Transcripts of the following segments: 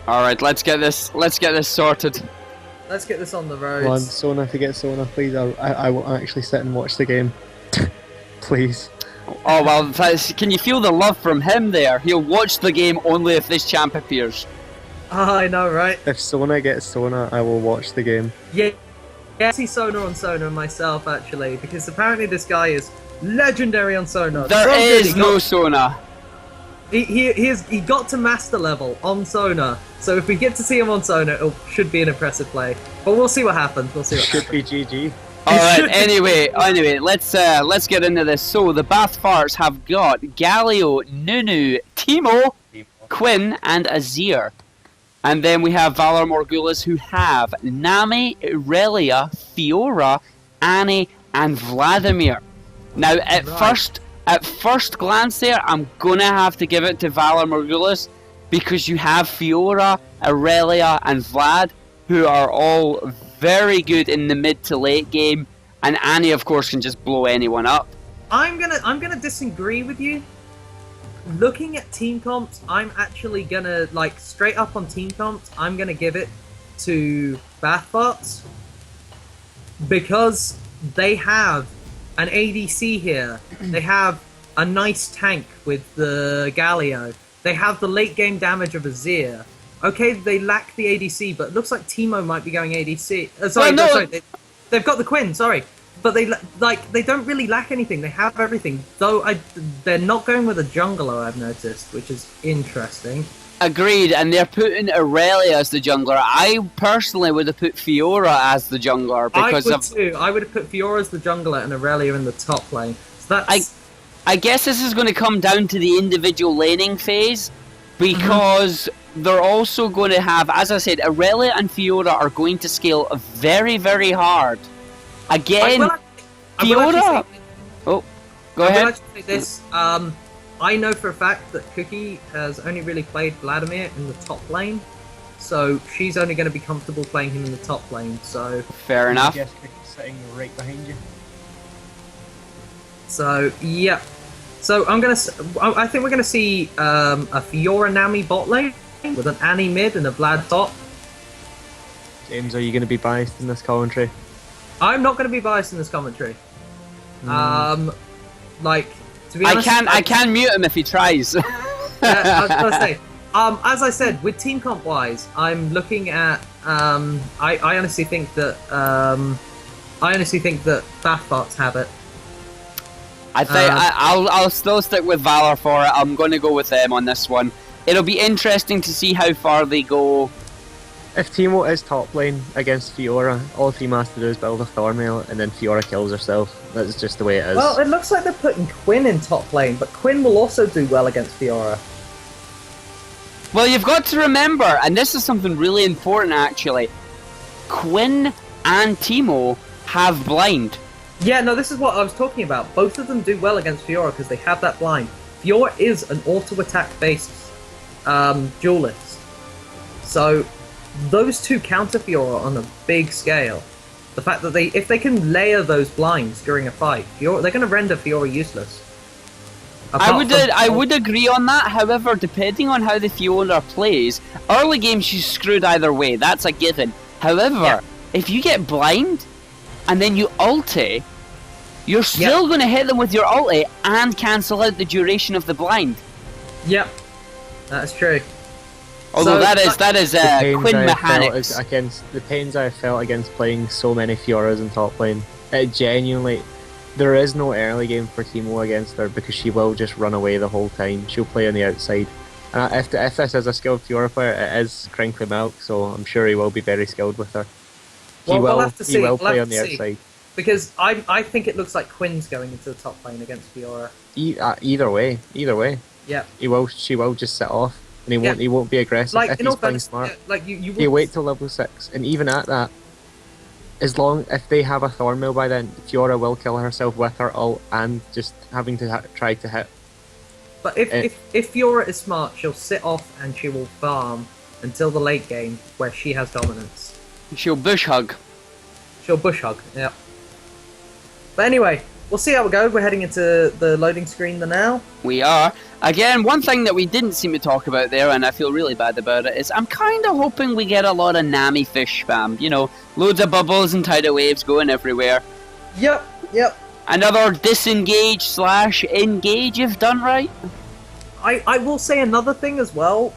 Alright, let's get this sorted. Let's get this on the road. Come on, Sona, to get Sona, please. I will actually sit and watch the game. Please. Oh well, can you feel the love from him there? He'll watch the game only if this champ appears. I know, right? If Sona gets Sona, I will watch the game. Yeah, I see Sona on Sona myself, actually, because apparently this guy is legendary on Sona. There is no Sona. He got to master level on Sona, so if we get to see him on Sona, it should be an impressive play. But we'll see what happens. We'll see what Should happens. be GG. Alright, anyway, let's get into this. So the Bath Farts have got Galio, Nunu, Teemo, Quinn, and Azir. And then we have Valar Morghulis, who have Nami, Irelia, Fiora, Annie, and Vladimir. Now, at first glance there, I'm gonna have to give it to Valar Morghulis because you have Fiora, Irelia, and Vlad, who are all very good in the mid to late game, and Annie, of course, can just blow anyone up. I'm gonna disagree with you. Looking at team comps, I'm actually gonna, like, straight up on team comps, I'm gonna give it to Bathbots because they have an ADC here. They have a nice tank with the Galio. They have the late game damage of Azir. Okay, they lack the ADC, but it looks like Teemo might be going ADC. Sorry, they've got the Quinn. Sorry, but they don't really lack anything. They have everything. Though they're not going with a jungler, I've noticed, which is interesting. Agreed, and they're putting Irelia as the jungler. I personally would have put Fiora as the jungler because I would have put Fiora as the jungler and Irelia in the top lane. So that's. I guess this is going to come down to the individual laning phase because they're also going to have, as I said, Irelia and Fiora are going to scale very, very hard. Again, Fiora. Oh, go ahead. I will actually say this. I know for a fact that Cookie has only really played Vladimir in the top lane, so she's only going to be comfortable playing him in the top lane. So fair enough. Yes, Cookie's sitting right behind you. So yeah, so I think we're gonna see a Fiora Nami bot lane with an Annie mid and a Vlad top. James, are you going to be biased in this commentary? I'm not gonna be biased in this commentary. Like, to be honest, I can mute him if he tries. Yeah, I was gonna say. As I said, with team comp wise, I'm looking at. I honestly think that. Bathbots have it. I think I'll still stick with Valor for it. I'm going to go with them on this one. It'll be interesting to see how far they go. If Teemo is top lane against Fiora, all Teemo has to do is build a Thornmail and then Fiora kills herself. That's just the way it is. Well, it looks like they're putting Quinn in top lane, but Quinn will also do well against Fiora. Well, you've got to remember, and this is something really important actually, Quinn and Teemo have blind. Yeah, no, this is what I was talking about. Both of them do well against Fiora because they have that blind. Fiora is an auto-attack based duelist. So those two counter Fiora on a big scale. The fact that if they can layer those blinds during a fight, they're going to render Fiora useless. I would agree on that. However, depending on how the Fiora plays, early game she's screwed either way. That's a given. However, if you get blind and then you ulti, you're still going to hit them with your ulti and cancel out the duration of the blind. Yep, that's true. Although that is Quinn mechanics. The pains I felt against playing so many Fioras in top lane. It genuinely, there is no early game for Teemo against her because she will just run away the whole time. She'll play on the outside. And if this is a skilled Fiora player, it is Crinkly Milk, so I'm sure he will be very skilled with her. He will play on the outside. Because I think it looks like Quinn's going into the top lane against Fiora. Either way. Yeah. She will just sit off. And he won't be aggressive if he's playing smart. You wait till level 6, and even at that, if they have a Thornmail by then, Fiora will kill herself with her ult and just having to try to hit. But if Fiora is smart, she'll sit off and she will farm until the late game where she has dominance. She'll bush hug. Yeah. But anyway, we'll see how we go. We're heading into the loading screen now. We are. Again, one thing that we didn't seem to talk about there, and I feel really bad about it, is I'm kind of hoping we get a lot of Nami fish spam. You know, loads of bubbles and tidal waves going everywhere. Yep. Another disengage / engage if done right. I will say another thing as well.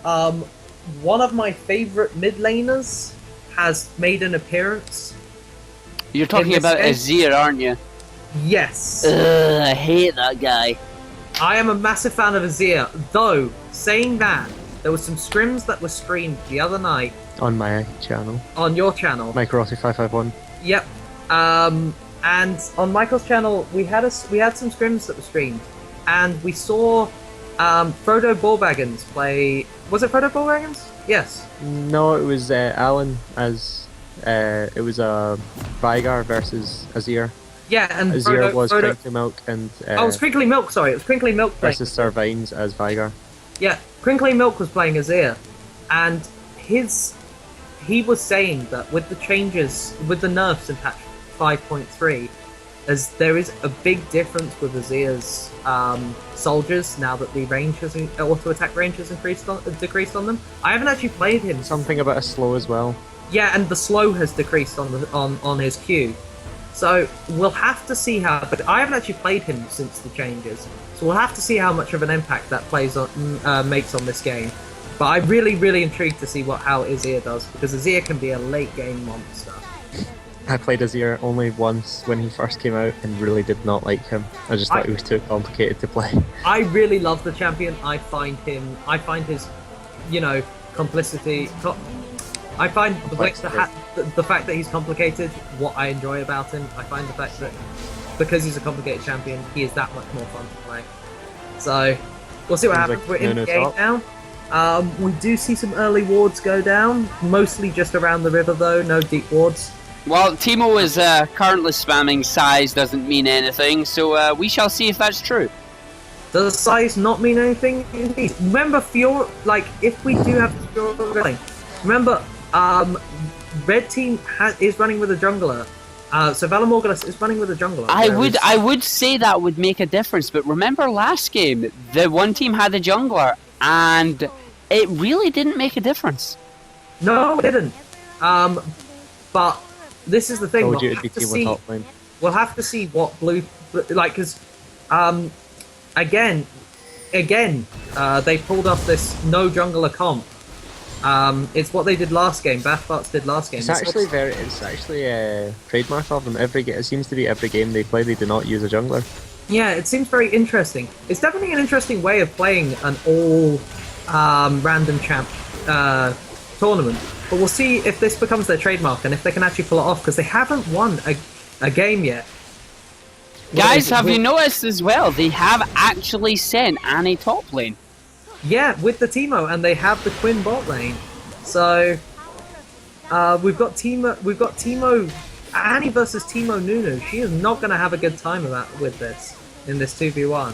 One of my favourite mid laners has made an appearance. You're talking about Azir, aren't you? Yes. I hate that guy. I am a massive fan of Azir, though, saying that, there were some scrims that were streamed the other night. On my channel. On your channel. Microrossi551. Yep. And on Michael's channel, we had some scrims that were streamed, and we saw Frodo Ballbaggins play... Was it Frodo Ballbaggins? Yes. No, it was Alan as... it was Vigar versus Azir. Yeah, and Azir was Crinkly Milk and... it was Crinkly Milk, sorry. It was Crinkly Milk versus Sir Vines as Vigar. Yeah, Crinkly Milk was playing Azir, and he was saying that with the changes, with the nerfs in patch 5.3, as there is a big difference with Azir's soldiers now that the range has auto-attack range has decreased on them. I haven't actually played him. Something about a slow as well. Yeah, and the slow has decreased on his Q. So we'll have to see how. But I haven't actually played him since the changes, so we'll have to see how much of an impact that makes on this game. But I'm really intrigued to see how Azir does, because Azir can be a late game monster. I played Azir only once when he first came out and really did not like him. I just thought he was too complicated to play. I really love the champion. I find his, complicity. I find the fact that he's complicated what I enjoy about him. I find the fact that because he's a complicated champion, he is that much more fun to play. So we'll see what happens. We're in the game now. We do see some early wards go down, mostly just around the river though, no deep wards. Well, Teemo is currently spamming size doesn't mean anything, so we shall see if that's true. Does size not mean anything? Remember, Fiora, if we do have Fiora, remember, Red Team is running with a jungler. So Valar Morghulis is running with a jungler. I would say that would make a difference, but remember last game, the one team had a jungler, and it really didn't make a difference. No, it didn't. But this is the thing. We'll have to see what blue, because, again, they pulled off this no jungler comp. It's what they did last game. Bathfarts did last game. It's actually a trademark of them. It seems to be every game they play, they do not use a jungler. Yeah, it seems very interesting. It's definitely an interesting way of playing an all random champ tournament. But we'll see if this becomes their trademark and if they can actually pull it off, because they haven't won a game yet. Guys, have you noticed as well? They have actually sent Annie top lane. Yeah, with the Teemo, and they have the Quinn bot lane. So we've got Teemo, Annie versus Teemo Nunu. She is not going to have a good time with this in this 2v1.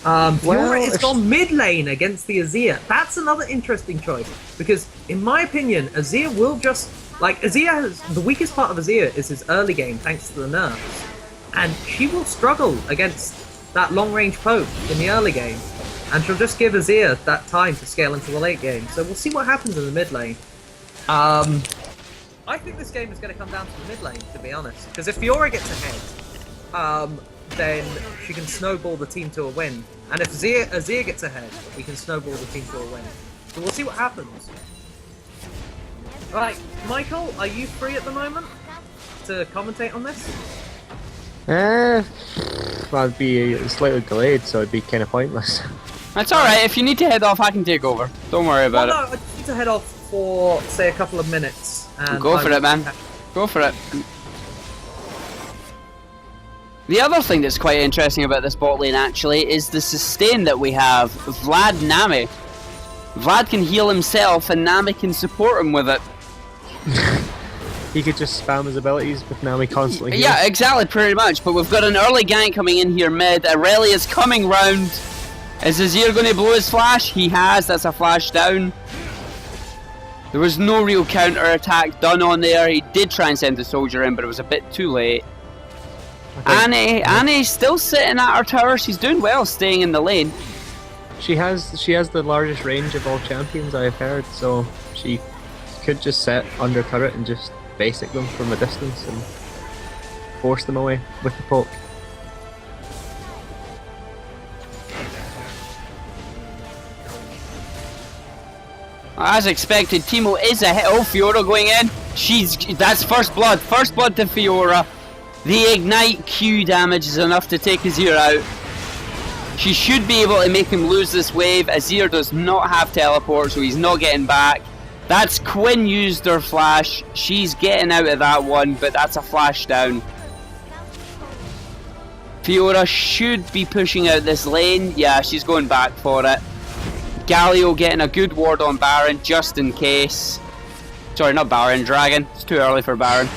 Fiora is gone mid lane against the Azir. That's another interesting choice, because in my opinion, Azir will just the weakest part of Azir is his early game thanks to the nerfs, and she will struggle against that long range poke in the early game. And she'll just give Azir that time to scale into the late game. So we'll see what happens in the mid lane. I think this game is going to come down to the mid lane, to be honest. Because if Fiora gets ahead, then she can snowball the team to a win. And if Azir gets ahead, we can snowball the team to a win. So we'll see what happens. Right, Michael, are you free at the moment to commentate on this? Well, I'd be slightly delayed, so it'd be kind of pointless. That's alright, if you need to head off, I can take over. Don't worry about it. No, I just need to head off for, say, a couple of minutes. And go for it, man. Go for it. The other thing that's quite interesting about this bot lane, actually, is the sustain that we have. Vlad Nami. Vlad can heal himself, and Nami can support him with it. He could just spam his abilities with Nami constantly heals. Yeah, exactly, pretty much. But we've got an early gank coming in here mid. Aurelia is coming round. Is Azir going to blow his flash? He has. That's a flash down. There was no real counter attack done on there. He did try and send the soldier in, but it was a bit too late. Annie's still sitting at her tower. She's doing well, staying in the lane. She has the largest range of all champions, I've heard, so she could just sit under turret and just basic them from a distance and force them away with the poke. As expected, Teemo is ahead. Oh, Fiora going in. That's first blood. First blood to Fiora. The ignite Q damage is enough to take Azir out. She should be able to make him lose this wave. Azir does not have teleport, so he's not getting back. That's Quinn used her flash. She's getting out of that one, but that's a flash down. Fiora should be pushing out this lane. Yeah, she's going back for it. Galio getting a good ward on Baron, just in case. Sorry, not Baron, Dragon. It's too early for Baron.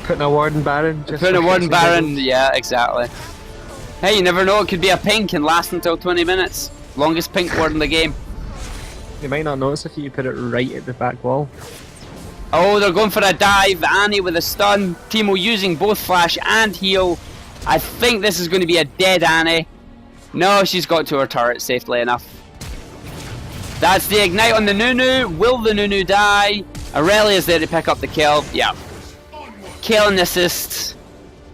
Putting a ward in Baron. Putting a ward in Baron, yeah, exactly. Hey, you never know, it could be a pink and last until 20 minutes. Longest pink ward in the game. You might not notice if you put it right at the back wall. Oh, they're going for a dive. Annie with a stun. Teemo using both flash and heal. I think this is going to be a dead Annie. No, she's got to her turret safely enough. That's the ignite on the Nunu. Will the Nunu die? Aurelia's there to pick up the kill. Yeah. Kill and assist.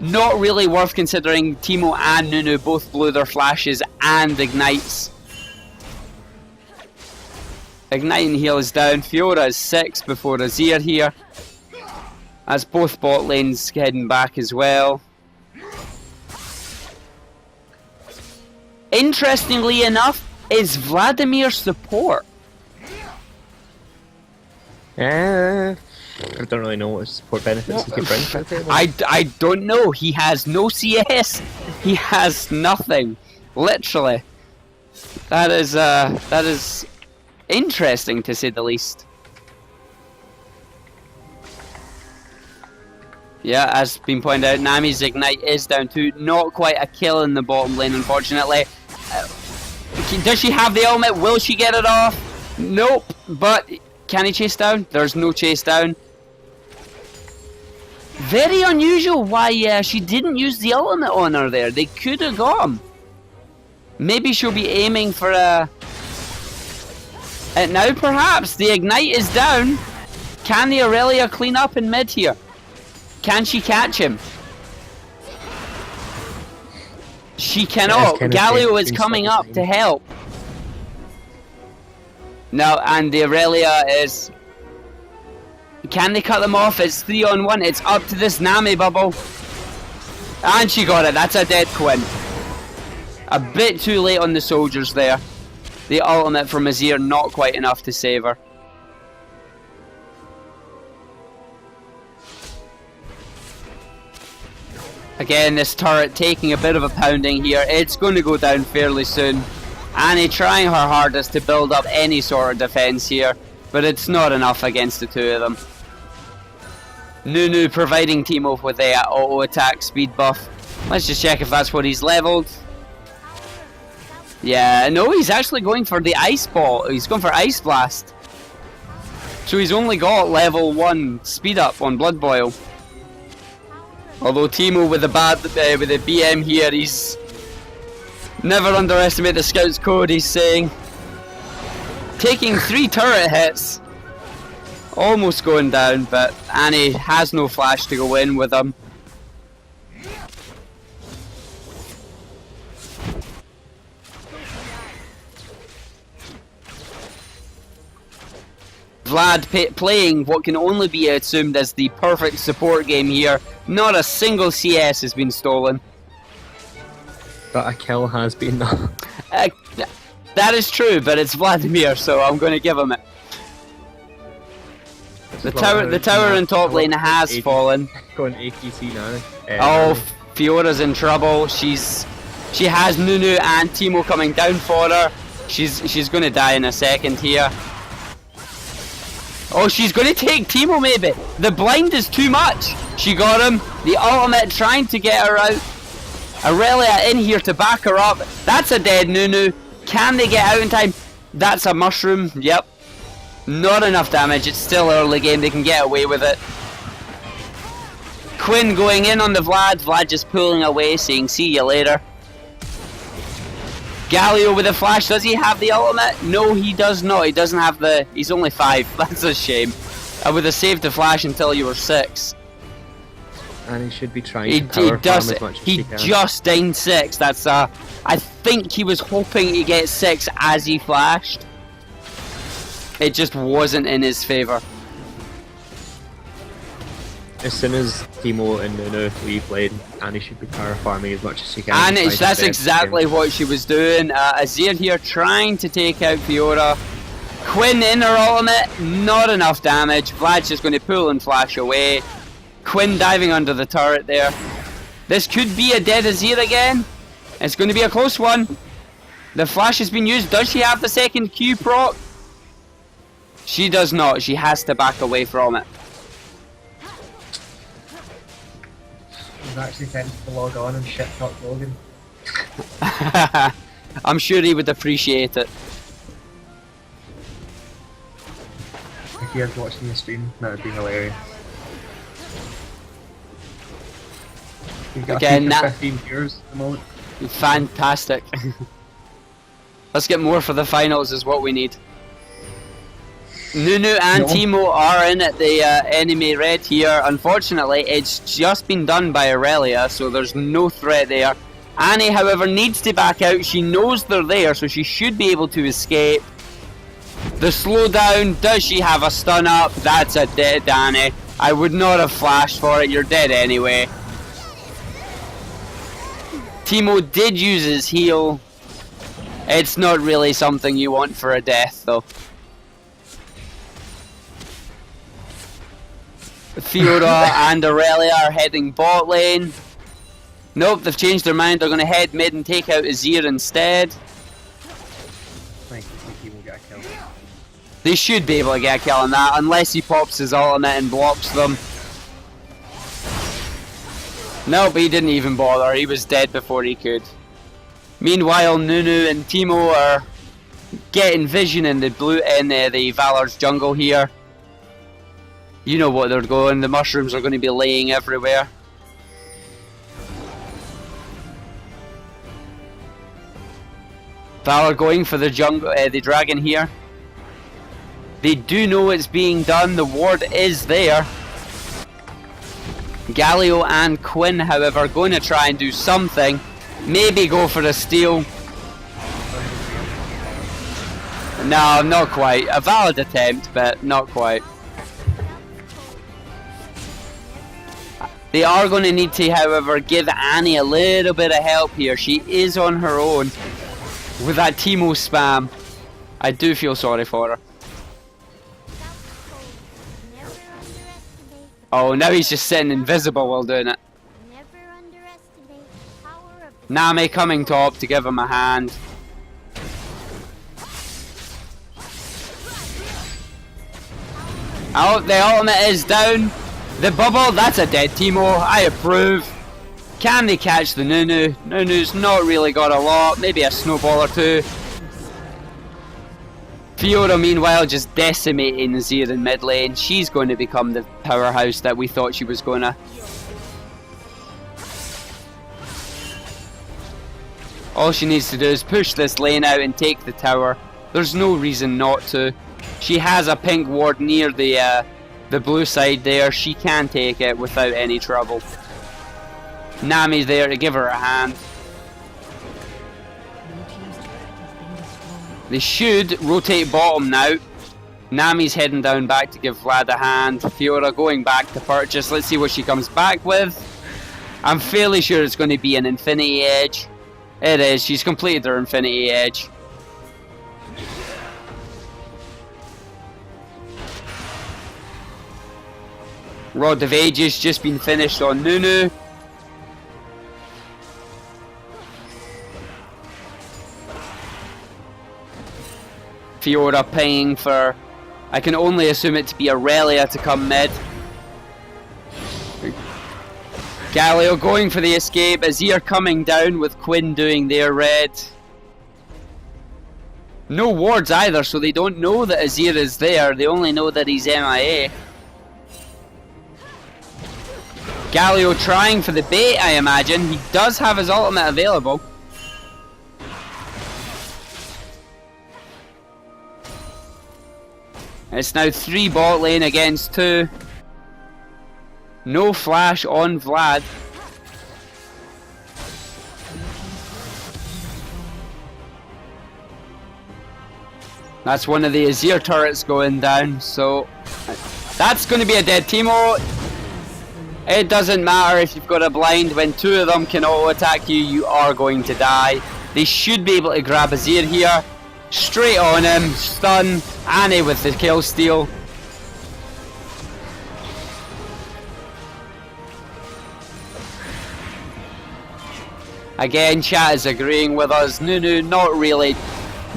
Not really worth considering. Teemo and Nunu both blew their flashes and ignites. Ignite and heal is down. Fiora is 6 before Azir here. As both bot lanes heading back as well. Interestingly enough, is Vladimir support? I don't really know what support benefits he could bring to the table. I don't know. He has no CS. He has nothing. Literally. That is interesting to say the least. Yeah, as been pointed out, Nami's ignite is down to not quite a kill in the bottom lane, unfortunately. Does she have the ultimate? Will she get it off? Nope. But can he chase down? There's no chase down. Very unusual why she didn't use the ultimate on her there. They could have got him. Maybe she'll be aiming for a... now perhaps. The ignite is down. Can the Aurelia clean up in mid here? Can she catch him? She cannot. Galio is coming up to help. No, and the Aurelia is... Can they cut them off? It's 3-on-1. It's up to this Nami bubble. And she got it. That's a dead Quinn. A bit too late on the soldiers there. The ultimate from Azir, not quite enough to save her. Again, this turret taking a bit of a pounding here. It's going to go down fairly soon. Annie trying her hardest to build up any sort of defense here, but it's not enough against the two of them. Nunu providing Teemo with a auto attack speed buff. Let's just check if that's what he's leveled. Yeah, no, he's actually going for the ice ball. He's going for ice blast. So he's only got level 1 speed up on Blood Boil. Although Teemo with the with the BM here, he's never underestimate the scout's code. He's saying, taking 3 turret hits, almost going down, but Annie has no flash to go in with him. Vlad playing what can only be assumed as the perfect support game here. Not a single CS has been stolen. But a kill has been done. That is true, but it's Vladimir, so I'm going to give him it. The tower in top lane has fallen. Going APC now. Oh, Fiora's in trouble. She has Nunu and Teemo coming down for her. She's going to die in a second here. Oh, she's going to take Teemo maybe. The blind is too much. She got him. The ultimate trying to get her out. Aurelia in here to back her up. That's a dead Nunu. Can they get out in time? That's a mushroom. Yep. Not enough damage. It's still early game. They can get away with it. Quinn going in on the Vlad. Vlad just pulling away, saying, see you later. Galio with a flash. Does he have the ultimate? No, he does not. He doesn't have the... He's only 5. That's a shame. I would have saved the flash until you were 6. And he should be trying to power farm as much as he can. He just dined 6. That's I think he was hoping to get 6 as he flashed. It just wasn't in his favour. As soon as Teemo and Nunu replayed, Annie should be power farming as much as she can. And that's exactly what she was doing. Azir here trying to take out Fiora. Quinn in her ultimate, not enough damage. Vlad's just going to pull and flash away. Quinn diving under the turret there. This could be a dead Azir again. It's going to be a close one. The flash has been used. Does she have the second Q proc? She does not. She has to back away from it. He's actually tempted to log on and shit talk Logan. I'm sure he would appreciate it. If he was watching the stream, that would be hilarious. We've got Again, 15 viewers at the moment. Fantastic. Let's get more for the finals is what we need. Nunu and Teemo are in at the enemy red here. Unfortunately, it's just been done by Aurelia, so there's no threat there. Annie, however, needs to back out. She knows they're there, so she should be able to escape. The slowdown, does she have a stun up? That's a dead Annie. I would not have flashed for it, you're dead anyway. Teemo did use his heal. It's not really something you want for a death, though. Fiora and Aurelia are heading bot lane. Nope, they've changed their mind. They're going to head mid and take out Azir instead. I think he will get a kill. They should be able to get a kill on that, unless he pops his ultimate and blocks them. Nope, he didn't even bother. He was dead before he could. Meanwhile, Nunu and Teemo are getting vision in the the Valar's jungle here. You know what they're going. The mushrooms are going to be laying everywhere. Valar going for the jungle, the dragon here. They do know it's being done. The ward is there. Galio and Quinn, however, are going to try and do something. Maybe go for a steal. No, not quite. A valid attempt, but not quite. They are going to need to, however, give Annie a little bit of help here. She is on her own with that Teemo spam. I do feel sorry for her. Oh, now he's just sitting invisible while doing it. Nami coming top to give him a hand. Oh, the ultimate is down. The bubble, that's a dead Teemo. I approve. Can they catch the Nunu? Nunu's not really got a lot. Maybe a snowball or two. Fiora, meanwhile, just decimating Azir in mid lane. She's going to become the powerhouse that we thought she was going to. All she needs to do is push this lane out and take the tower. There's no reason not to. She has a pink ward near the blue side there. She can take it without any trouble. Nami's there to give her a hand. They should rotate bottom now. Nami's heading down back to give Vlad a hand. Fiora going back to purchase. Let's see what she comes back with. I'm fairly sure it's going to be an Infinity Edge. It is. She's completed her Infinity Edge. Rod of Ages just been finished on Nunu. Fiora paying for, I can only assume it to be Aurelia to come mid. Galio going for the escape. Azir coming down with Quinn doing their red. No wards either, so they don't know that Azir is there. They only know that he's MIA. Galio trying for the bait, I imagine. He does have his ultimate available. It's now 3 bot lane against 2. No flash on Vlad. That's one of the Azir turrets going down, so that's going to be a dead Teemo. It doesn't matter if you've got a blind, when 2 of them can auto attack you, you are going to die. They should be able to grab Azir here. Straight on him, stun, Annie with the kill steal. Again, chat is agreeing with us. Nunu not really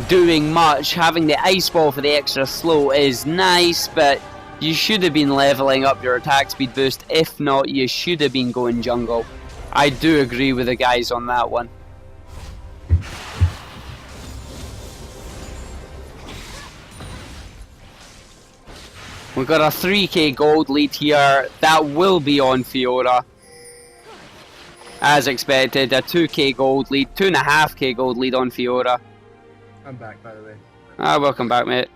doing much. Having the ice ball for the extra slow is nice, but you should have been leveling up your attack speed boost. If not, you should have been going jungle. I do agree with the guys on that one. We've got a 3k gold lead here. That will be on Fiora. As expected, a 2k gold lead, 2.5k gold lead on Fiora. I'm back, by the way. Welcome back, mate.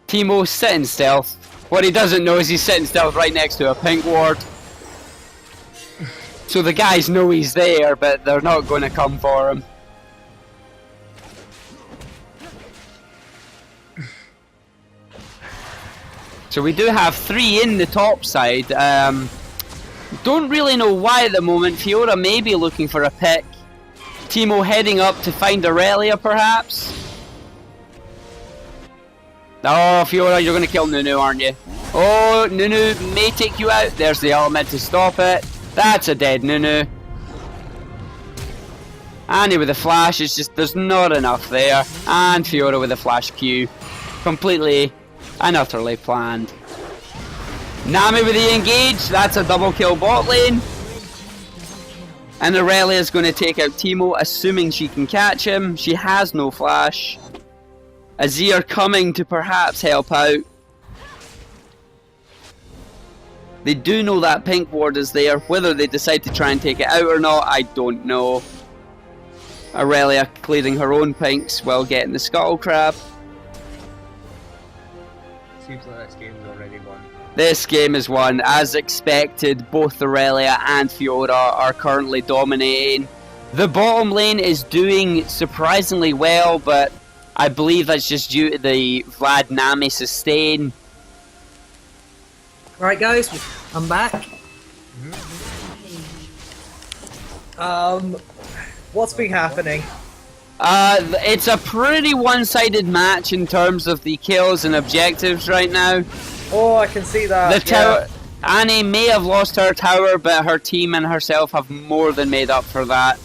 Teemo sitting stealth. What he doesn't know is he's sitting stealth right next to a pink ward. So the guys know he's there, but they're not going to come for him. So we do have 3 in the top side. Don't really know why at the moment. Fiora may be looking for a pick. Teemo heading up to find Aurelia, perhaps. Oh, Fiora, you're going to kill Nunu, aren't you? Oh, Nunu may take you out. There's the ultimate to stop it. That's a dead Nunu. Annie with a flash, it's just, there's not enough there. And Fiora with a flash Q. Completely and utterly planned. Nami with the engage, that's a double kill bot lane. And Aurelia is going to take out Teemo, assuming she can catch him. She has no flash. Azir coming to perhaps help out. They do know that pink ward is there. Whether they decide to try and take it out or not, I don't know. Aurelia clearing her own pinks while getting the scuttle crab. Seems like this game's already won. This game is won. As expected, both Aurelia and Fiora are currently dominating. The bottom lane is doing surprisingly well, but I believe that's just due to the Vlad Nami sustain. Right, guys, I'm back. What's been happening? It's a pretty one-sided match in terms of the kills and objectives right now. Oh, I can see that. The tower, Annie may have lost her tower, but her team and herself have more than made up for that.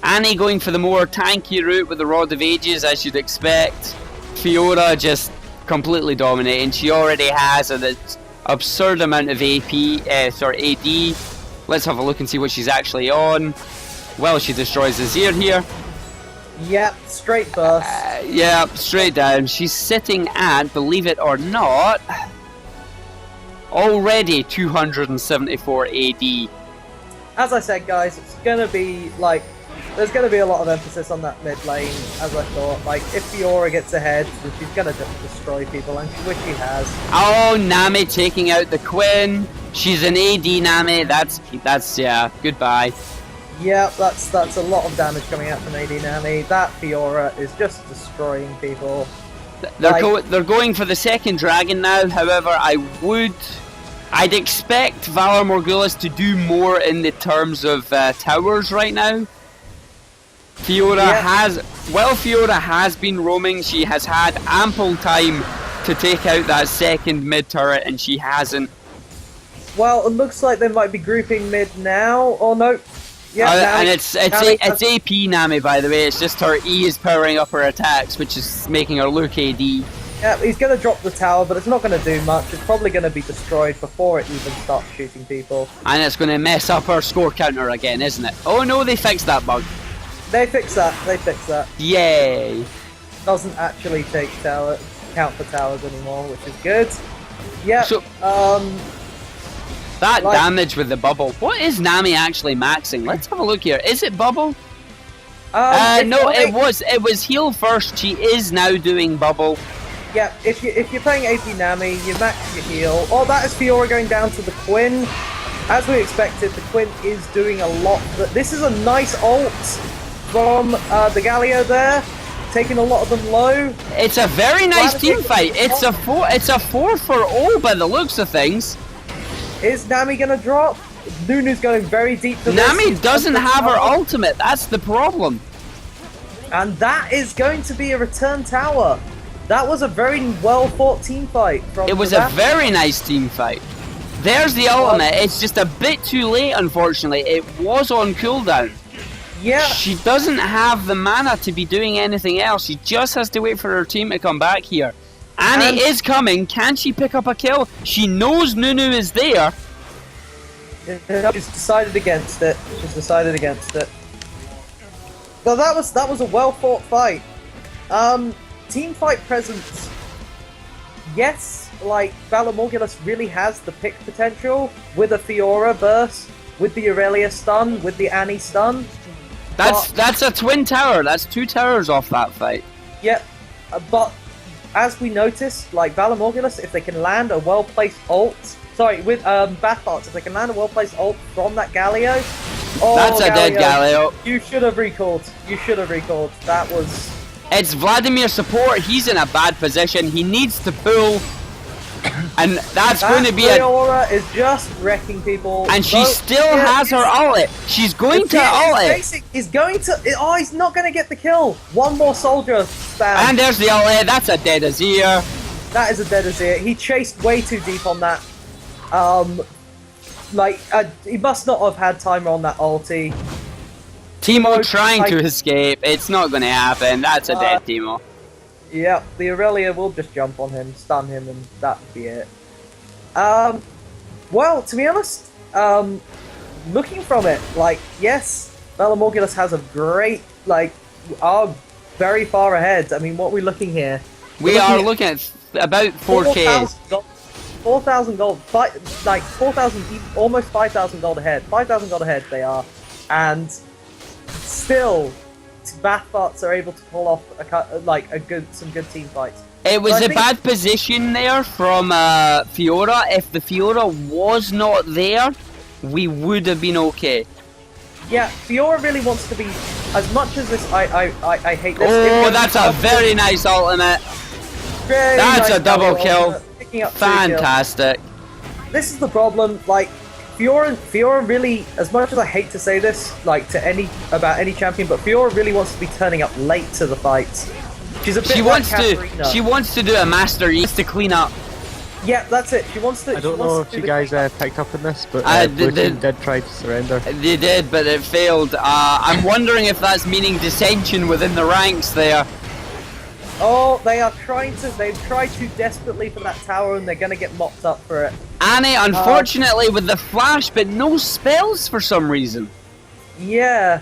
Annie going for the more tanky route with the Rod of Ages, as you'd expect. Fiora just completely dominating. She already has an absurd amount of AD. Let's have a look and see what she's actually on. Well, she destroys Azir here. Yep, straight burst. Yep, straight down. She's sitting at, believe it or not, already 274 AD. As I said, guys, it's gonna be like, there's gonna be a lot of emphasis on that mid lane, as I thought. Like, if Fiora gets ahead, then she's gonna just destroy people, and which she has. Oh, Nami taking out the Quinn. She's an AD Nami. That's yeah. Goodbye. Yeah, that's a lot of damage coming out from AD Nami. That Fiora is just destroying people. They're going for the second dragon now. However, I'd expect Valar Morghulis to do more in the terms of towers right now. Fiora has been roaming. She has had ample time to take out that second mid turret, and she hasn't. Well, it looks like they might be grouping mid now. Oh no. Yeah, and it's AP Nami, by the way. It's just her E is powering up her attacks, which is making her look AD. Yeah, he's going to drop the tower, but it's not going to do much. It's probably going to be destroyed before it even starts shooting people. And it's going to mess up her score counter again, isn't it? Oh no, they fixed that bug. They fixed that. Yay. Doesn't actually take count for towers anymore, which is good. Yeah. So, That Like- damage with the bubble. What is Nami actually maxing? Let's have a look here. Is it bubble? No, it was heal first. She is now doing bubble. Yeah, if you're playing AP Nami, you max your heal. Oh, that is Fiora going down to the Quinn. As we expected, the Quinn is doing a lot. This is a nice ult from the Galio there, taking a lot of them low. It's a very nice team fight. It's a 4 for all by the looks of things. Is Nami gonna drop? Nunu's going very deep to this. Nami doesn't have her ultimate. That's the problem. And that is going to be a return tower. That was a very well fought team fight. It was a very nice team fight. There's the ultimate. It's just a bit too late, unfortunately. It was on cooldown. Yeah. She doesn't have the mana to be doing anything else. She just has to wait for her team to come back here. Annie is coming. Can she pick up a kill? She knows Nunu is there. She's decided against it. So that was a well fought fight. Team fight presence. Yes, like Valar Morghulis really has the pick potential with a Fiora burst, with the Aurelia stun, with the Annie stun. That's a twin tower. That's 2 towers off that fight. Yep, but as we noticed, like Valar Morghulis, if they can land a well placed ult, with Bath Arts, if they can land a well placed ult from that Galio, that's a dead Galio. You should have recalled. That was. It's Vladimir support. He's in a bad position. He needs to pull, and that's going to be Fiora is just wrecking people. And she still has her ult. She's going to ult. He's going to. Oh, he's not going to get the kill. One more soldier spam. And there's the ult. That's a dead Azir. That is a dead Azir. He chased way too deep on that. He must not have had timer on that ulti. Timo trying to escape. It's not going to happen. That's a dead Timo. Yeah, the Aurelia will just jump on him, stun him, and that'll be it. Well, to be honest, looking from it, yes, Valar Morghulis has a great, are very far ahead. I mean, what are we looking here? We are looking at about 4K. 4,000 gold, 4,000, almost 5,000 gold ahead. 5,000 gold ahead they are, and still, Bathbots are able to pull off some good team fights. It was a bad position there from Fiora. If the Fiora was not there, we would have been okay. Yeah, Fiora really wants to be, as much as this, I hate this. Oh, that's a very nice ultimate. That's a double kill. Fantastic. This is the problem, Fiora really, as much as I hate to say this, about any champion, but Fiora really wants to be turning up late to the fights. She's a bit She wants to do a Master East to clean up. Yeah, that's it. She wants to. I don't know if you guys picked up on this, but Blue Team did try to surrender. They did, but it failed. I'm wondering if that's meaning dissension within the ranks there. Oh, they've tried too desperately for that tower, and they're gonna get mopped up for it. Annie, unfortunately, with the flash, but no spells for some reason. Yeah.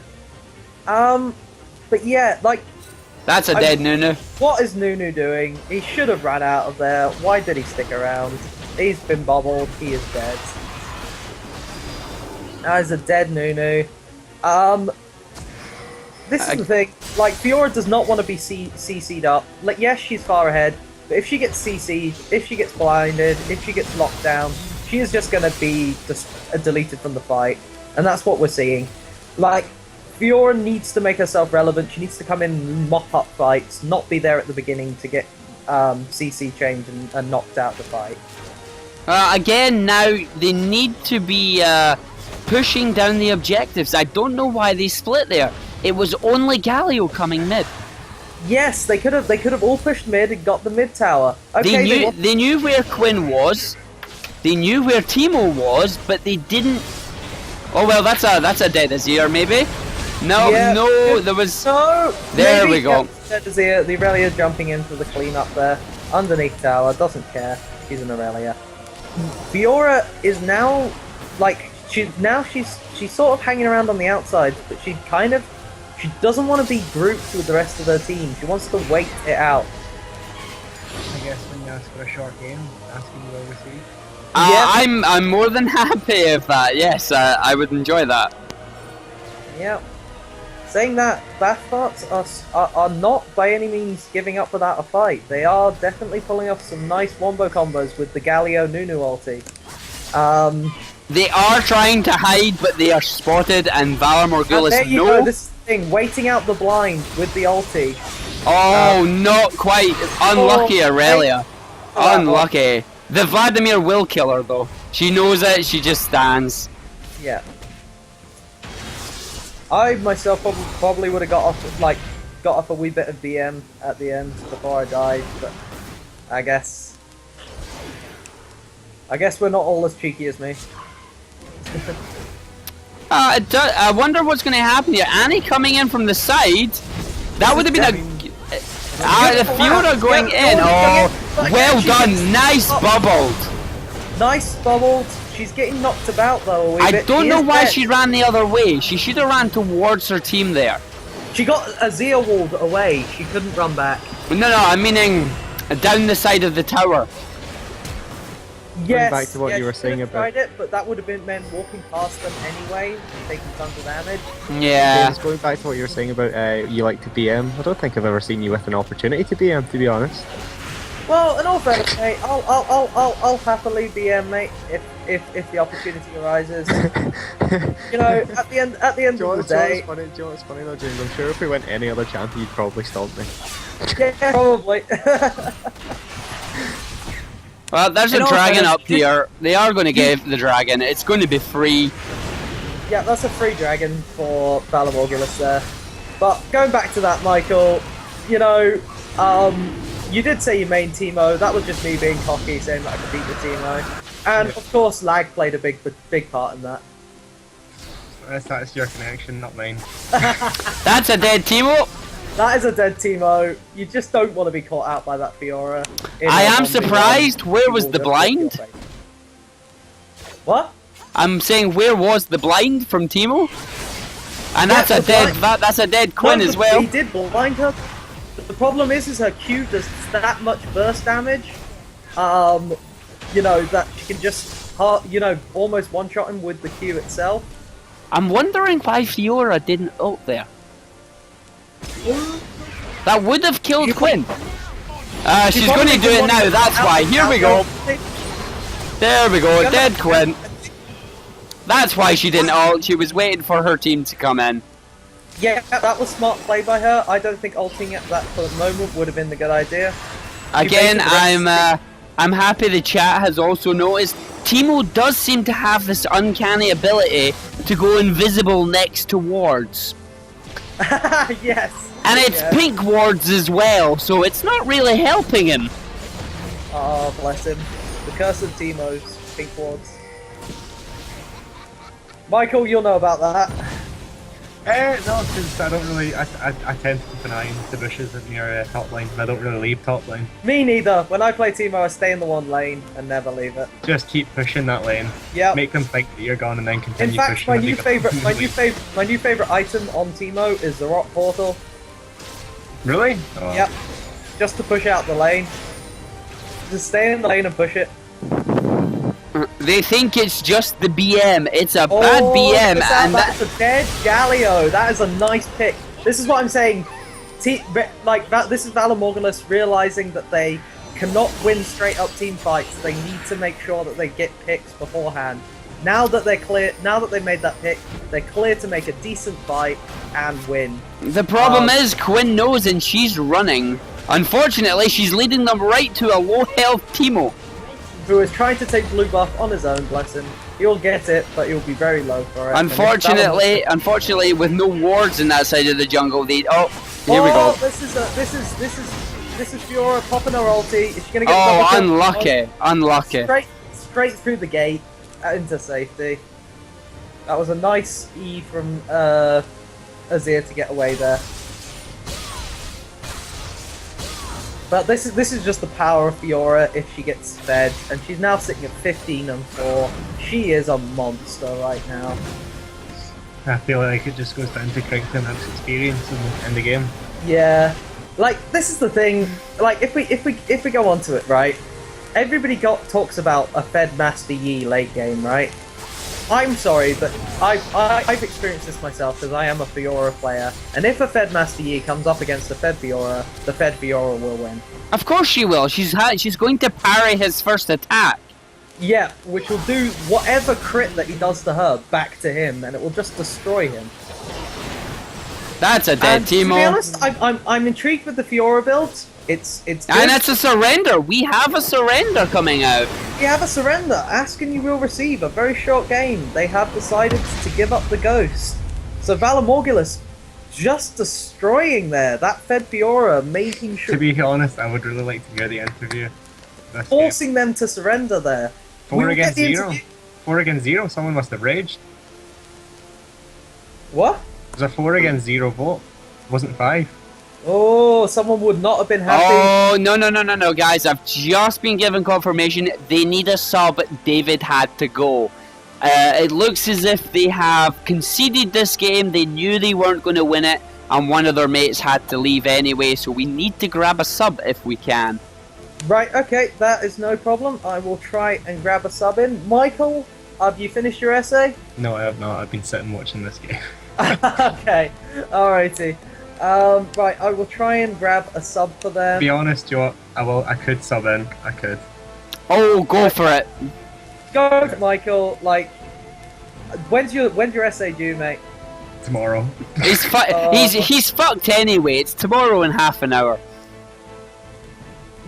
But yeah, That's a dead Nunu. What is Nunu doing? He should have ran out of there. Why did he stick around? He's been bubbled. He is dead. That is a dead Nunu. This is the thing. Fiora does not want to be CC'd up. Yes, she's far ahead, but if she gets CC'd, if she gets blinded, if she gets locked down, she is just going to be deleted from the fight. And that's what we're seeing. Fiora needs to make herself relevant. She needs to come in and mop up fights, not be there at the beginning to get CC changed and knocked out the fight. Again, now they need to be pushing down the objectives. I don't know why they split there. It was only Galio coming mid. Yes, they could have all pushed mid and got the mid tower. Okay, they knew where Quinn was. They knew where Timo was, but they didn't. Oh well, that's a dead Azir maybe. No, yeah, no, there was. No. There we go. Dead Azir. The Aurelia jumping into the cleanup there, underneath tower. Doesn't care. She's an Aurelia. Fiora is now she's sort of hanging around on the outside, but she doesn't want to be grouped with the rest of her team. She wants to wait it out. I guess when you ask for a short game, asking well received. I'm more than happy with that. Yes, I would enjoy that. Yep. Saying that, Bathfarts are not by any means giving up without a fight. They are definitely pulling off some nice wombo combos with the Galio Nunu ulti. They are trying to hide, but they are spotted, and Valar Morghulis there you go, this thing, waiting out the blind with the ulti. Oh, not quite. Unlucky, Aurelia. Unlucky. The Vladimir will kill her, though. She knows it, she just stands. Yeah. I myself probably would have got off a wee bit of BM at the end before I died, but I guess we're not all as cheeky as me. I wonder what's going to happen here. Annie coming in from the side. That would have been the Fiora going in. Oh, well done. Nice bubbled. Nice bubbled. She's getting knocked about though a wee bit. I don't know why she ran the other way. She should have ran towards her team there. She got Azir walled away. She couldn't run back. No, I'm meaning down the side of the tower. Yes, back to what you were saying about tried it, but that would have been meant walking past them anyway, taking tons of damage. Yeah. James, going back to what you were saying about you like to BM, I don't think I've ever seen you with an opportunity to BM, to be honest. Well, in all fairness, mate, I'll happily BM, mate, if the opportunity arises. You know, at the end of the day. Do you know what's funny though, James? I'm sure if we went any other champion, you'd probably stomp me. Yeah, probably. Well, there's a dragon up here. They are going to give the dragon. It's going to be free. Yeah, that's a free dragon for Valar Morghulis there. But going back to that, Michael, you know, you did say you main Teemo. That was just me being cocky, saying that I could beat the Teemo. And of course, lag played a big part in that. That's your connection, not mine. That's a dead Teemo. That is a dead Teemo. You just don't want to be caught out by that Fiora. I am surprised. Where was the blind? What? I'm saying, where was the blind from Teemo? And that's a dead. That's a dead Quinn as well. He did blind her. The problem is her Q does that much burst damage. You know that she can just, almost one-shot him with the Q itself. I'm wondering why Fiora didn't ult there. That would have killed Quinn. She's going to do it now, that's why. Here we go. There we go, dead Quinn. That's why she didn't ult. She was waiting for her team to come in. Yeah, that was smart play by her. I don't think ulting at that moment would have been the good idea. Again, I'm happy the chat has also noticed Teemo does seem to have this uncanny ability to go invisible next to wards. Yes. And it's pink wards as well, so it's not really helping him. Oh, bless him. The curse of Teemo's pink wards. Michael, you'll know about that. No, because I don't really. I tend to keep an eye on the bushes near top lane, and I don't really leave top lane. Me neither. When I play Teemo, I stay in the one lane and never leave it. Just keep pushing that lane. Yeah. Make them think that you're gone, and then continue in fact, pushing. my new favorite item on Teemo is the rock portal. Really? Oh. Yep. Just to push out the lane. Just stay in the lane and push it. They think it's just the BM. It's a bad BM, and that's a dead Galio. That is a nice pick. This is what I'm saying. This is Valar Morghulis realizing that they cannot win straight up team fights. They need to make sure that they get picks beforehand. Now that they're clear, now that they made that pick, they're clear to make a decent fight and win. The problem is Quinn knows, and she's running. Unfortunately, she's leading them right to a low health Teemo, who is trying to take blue buff on his own. Bless him. He'll get it, but he'll be very low for it. Unfortunately, with no wards in that side of the jungle, here we go. This is Fiora popping her ulti. Is she gonna get? Oh, unlucky. Straight through the gate into safety. That was a nice E from Azir to get away there. But this is just the power of Fiora if she gets fed, and she's now sitting at 15 and 4. She is a monster right now. I feel like it just goes down to character and experience in the game. Yeah, like this is the thing. Like if we go onto it, right? everybody talks about a Fed Master Yi late game, right? I'm sorry, but I've experienced this myself because I am a Fiora player, and if a Fed Master Yi comes up against the Fed Fiora will win. Of course she will. She's going to parry his first attack. Yeah, which will do whatever crit that he does to her back to him, and it will just destroy him. That's a dead And to be Teemo. honest, I'm intrigued with the Fiora builds. It's good. And it's a surrender. We have a surrender coming out. You have a surrender. Ask and you will receive. A very short game. They have decided to give up the ghost. So Valar Morghulis just destroying there. That Fed Fiora making sure... To be honest, I would really like to hear the interview. Forcing them to surrender there. 4 against 0. 4 against 0. Someone must have raged. What? It was a 4 against 0 vote. It wasn't 5. Oh, someone would not have been happy. Oh, no, guys. I've just been given confirmation. They need a sub. David had to go. It looks as if they have conceded this game. They knew they weren't going to win it, and one of their mates had to leave anyway, so we need to grab a sub if we can. Right, okay, that is no problem. I will try and grab a sub in. Michael, have you finished your essay? No, I have not. I've been sitting watching this game. Okay, alrighty. Right, I will try and grab a sub for To them. be honest, Joe, I could sub in. I could. Oh, go for it. Go, Michael. Like, when's your essay due, mate? Tomorrow. He's fucked anyway. It's tomorrow in half an hour.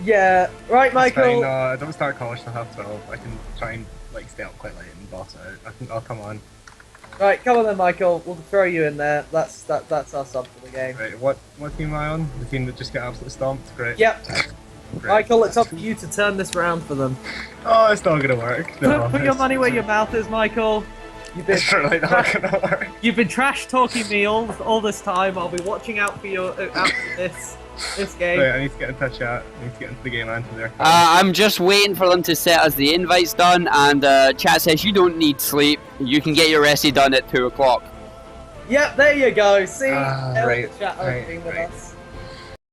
Yeah, right, It's Michael. fine, no, I don't start college till half 12. I can try and stay up quite late and boss it out. I'll come on. Right, come on then, Michael. We'll throw you in there. That's our sub for the game. Right, what team am I on? The team that just got absolutely stomped? Great. Yep. Great. Michael, it's up to you to turn this round for them. Oh, it's not gonna work. No, Put your money where your mouth is, Michael. It's really not gonna work. You've been trash talking me all this time. I'll be watching out for this game. Right, I need to get into a chat. I need to get into the game and to their I'm just waiting for them to set us the invites done, and chat says you don't need sleep. You can get your essay done at 2 o'clock. Yep, there you go. See, right, chat right, opening with right. us.